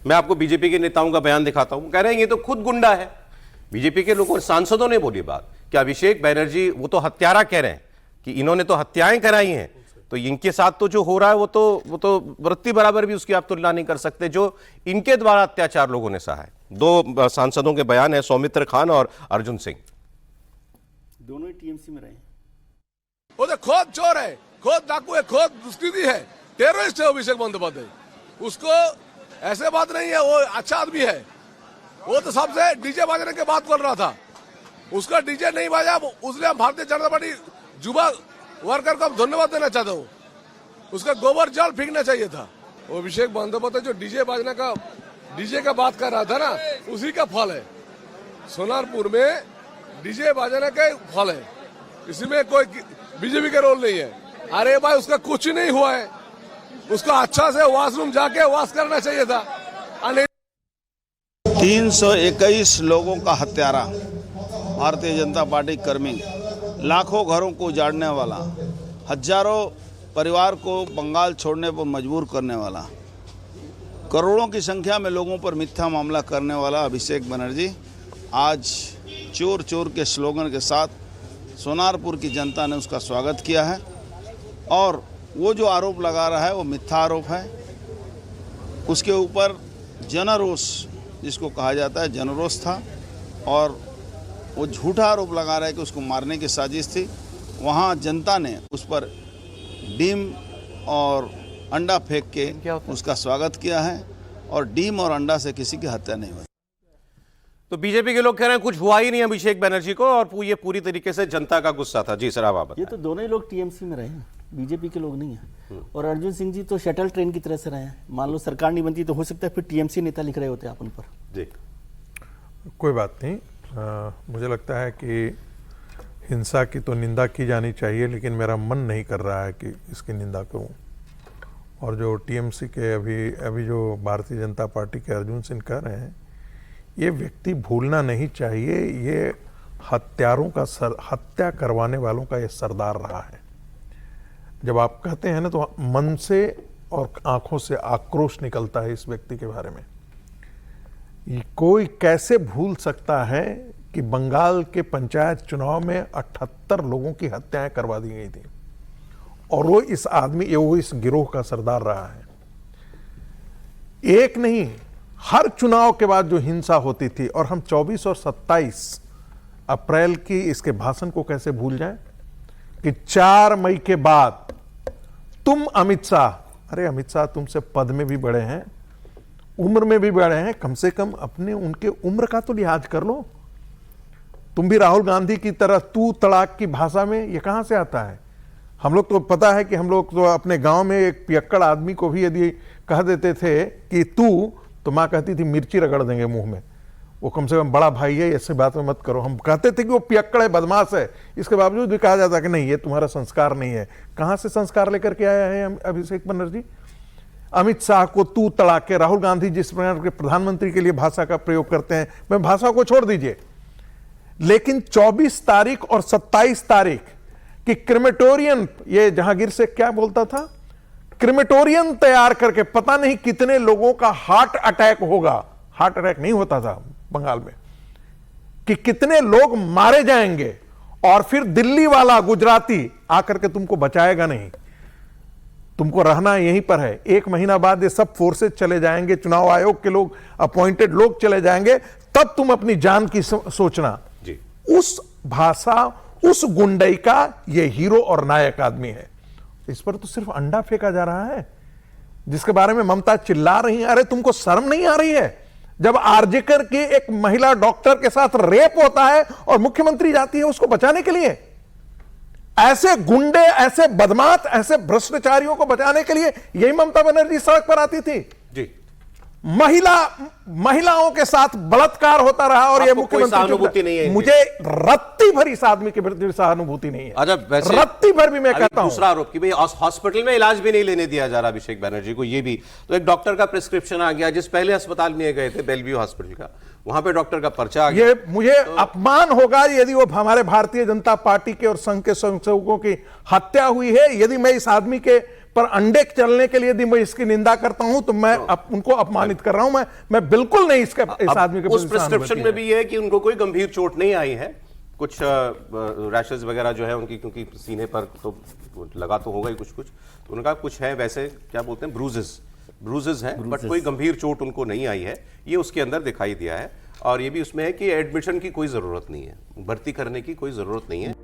मैं आपको बीजेपी के नेताओं का बयान दिखाता हूं, कह रहे हैं ये तो खुद गुंडा है। बीजेपी के लोगों, सांसदों ने बोली बात कि अभिषेक बैनर्जी वो तो हत्यारा कह रहे हैं कि इन्होंने तो हत्याएं कराई हैं, तो इनके साथ तो जो हो रहा है वो तो वृत्ति बराबर भी उसकी आप तुलना नहीं कर सकते जो इनके द्वारा अत्याचार लोगों ने सहा है। दो सांसदों के बयान है, सौमित्र खान और अर्जुन सिंह, दोनों ही टीएमसी में रहे। वो तो खुद चोर है, खुद डाकू है, खुद दुष्कृति है, टेररिस्ट है अभिषेक बंदोपाध्याय। उसको ऐसे बात नहीं है, वो अच्छा आदमी है। वो तो सबसे डीजे बजाने के बात कर रहा था, उसका डीजे नहीं बजा, उसलिए हम भारतीय जनता पार्टी युवा वर्कर को धन्यवाद देना चाहता हूँ। उसका गोबर जल फेंकना चाहिए था। वो अभिषेक बंदोपाध्याय जो डीजे का बात कर रहा था ना, उसी का फल है। सोनारपुर में डीजे बजाने का फल है, इसमें कोई बीजेपी का रोल नहीं है। अरे भाई उसका कुछ नहीं हुआ है, उसको अच्छा से वॉशरूम जाके वॉश करना चाहिए था। 321 लोगों का हत्यारा, भारतीय जनता पार्टी कर्मी, लाखों घरों को उजाड़ने वाला, हजारों परिवार को बंगाल छोड़ने पर मजबूर करने वाला, करोड़ों की संख्या में लोगों पर मिथ्या मामला करने वाला अभिषेक बनर्जी आज चोर चोर के स्लोगन के साथ सोनारपुर की जनता ने उसका स्वागत किया है। और वो जो आरोप लगा रहा है वो मिथ्या आरोप है। उसके ऊपर जनरोष, जिसको कहा जाता है, जनरोष था, और वो झूठा आरोप लगा रहा है कि उसको मारने की साजिश थी। वहाँ जनता ने उस पर डीम और अंडा फेंक के उसका स्वागत किया है, और डीम और अंडा से किसी की हत्या नहीं हुई। तो बीजेपी के लोग कह रहे हैं कुछ हुआ ही नहीं अभिषेक बनर्जी को, और ये पूरी तरीके से जनता का गुस्सा था। जी सर, आप ये तो दोनों ही लोग टीएमसी में रहे हैं, बीजेपी के लोग नहीं है। और अर्जुन सिंह जी तो शटल ट्रेन की तरह से रहे हैं। मान लो सरकार नहीं बनती तो हो सकता है फिर टीएमसी नेता लिख रहे होते आप उन पर। जी कोई बात नहीं। मुझे लगता है कि हिंसा की तो निंदा की जानी चाहिए, लेकिन मेरा मन नहीं कर रहा है कि इसकी निंदा करूं। और जो टीएमसी के अभी जो भारतीय जनता पार्टी के अर्जुन सिंह कह रहे हैं, ये व्यक्ति भूलना नहीं चाहिए, ये हत्यारों का हत्या करवाने वालों का ये सरदार रहा है। जब आप कहते हैं ना तो मन से और आंखों से आक्रोश निकलता है इस व्यक्ति के बारे में। ये कोई कैसे भूल सकता है कि बंगाल के पंचायत चुनाव में 78 लोगों की हत्याएं करवा दी गई थी, और वो इस गिरोह का सरदार रहा है। एक नहीं, हर चुनाव के बाद जो हिंसा होती थी, और हम 24 और 27 अप्रैल की इसके भाषण को कैसे भूल जाएं कि 4 मई के बाद तुम अमित शाह, अरे अमित शाह तुमसे पद में भी बड़े हैं, उम्र में भी बड़े हैं, कम से कम अपने उनके उम्र का तो लिहाज कर लो। तुम भी राहुल गांधी की तरह तू तड़ाक की भाषा में, ये कहां से आता है? हम लोग तो पता है कि हम लोग तो अपने गांव में एक पियक्कड़ आदमी को भी यदि कह देते थे कि तू, तो माँ कहती थी मिर्ची रगड़ देंगे मुंह में। वो कम से कम बड़ा भाई है, ऐसे बात में मत करो। हम कहते थे कि वो पियक्कड़ है, बदमाश है, इसके बावजूद भी कहा जाता कि नहीं ये तुम्हारा संस्कार नहीं है। कहां से संस्कार लेकर के आया है अभिषेक बनर्जी? अमित शाह को तू तड़ा के, राहुल गांधी जिस प्रकार के प्रधानमंत्री के लिए भाषा का प्रयोग करते हैं, मैं भाषा को छोड़ दीजिए, लेकिन 24 तारीख और 27 तारीख की क्रिमेटोरियम, ये जहांगीर से क्या बोलता था, क्रिमेटोरियम तैयार करके पता नहीं कितने लोगों का हार्ट अटैक होगा, हार्ट अटैक नहीं होता था बंगाल में, कि कितने लोग मारे जाएंगे, और फिर दिल्ली वाला गुजराती आकर के तुमको बचाएगा नहीं, तुमको रहना यहीं पर है। 1 महीना बाद ये सब फोर्सेज चले जाएंगे, चुनाव आयोग के लोग, अपॉइंटेड लोग चले जाएंगे, तब तुम अपनी जान की सोचना। जी। उस भाषा, उस गुंडई का ये हीरो और नायक आदमी है। इस पर तो सिर्फ अंडा फेंका जा रहा है, जिसके बारे में ममता चिल्ला रही है। अरे तुमको शर्म नहीं आ रही है? जब आरजेकर की एक महिला डॉक्टर के साथ रेप होता है और मुख्यमंत्री जाती है उसको बचाने के लिए, ऐसे गुंडे, ऐसे बदमाश, ऐसे भ्रष्टाचारियों को बचाने के लिए यही ममता बनर्जी सड़क पर आती थी। जी। महिलाओं के साथ बलात्कार होता रहा, और ये मुख्यमंत्री सहानुभूति नहीं है। मुझे रत्ती भर इस आदमी के प्रति सहानुभूति नहीं है। वैसे रत्ती भर भी मैं कहता हूं। दूसरा आरोप कि भाई हॉस्पिटल में इलाज भी नहीं लेने दिया जा रहा अभिषेक बनर्जी को, ये भी तो एक डॉक्टर का प्रिस्क्रिप्शन आ गया, जिस पहले अस्पताल में गए थे बेलव्यू हॉस्पिटल का, वहां पे डॉक्टर का पर्चा आ गया। ये मुझे अपमान होगा यदि वो हमारे भारतीय जनता पार्टी के और संघ के स्वयंसेवकों की हत्या हुई है, यदि मैं इस आदमी के पर अंडे चलने के लिए यदि मैं इसकी निंदा करता हूं तो मैं उनको अपमानित कर रहा हूं। मैं बिल्कुल नहीं इस आदमी के उस प्रिस्क्रिप्शन में भी ये है कि उनको कोई गंभीर चोट नहीं आई है, कुछ रैशेस वगैरह जो है उनकी, क्योंकि सीने पर तो लगा तो होगा ही कुछ कुछ, तो उनका कुछ है, वैसे क्या बोलते हैं, ब्रूजेस हैं, बट कोई गंभीर चोट उनको नहीं आई है, ये उसके अंदर दिखाई दिया है। और ये भी उसमें है कि एडमिशन की कोई जरूरत नहीं है, भर्ती करने की कोई जरूरत नहीं है।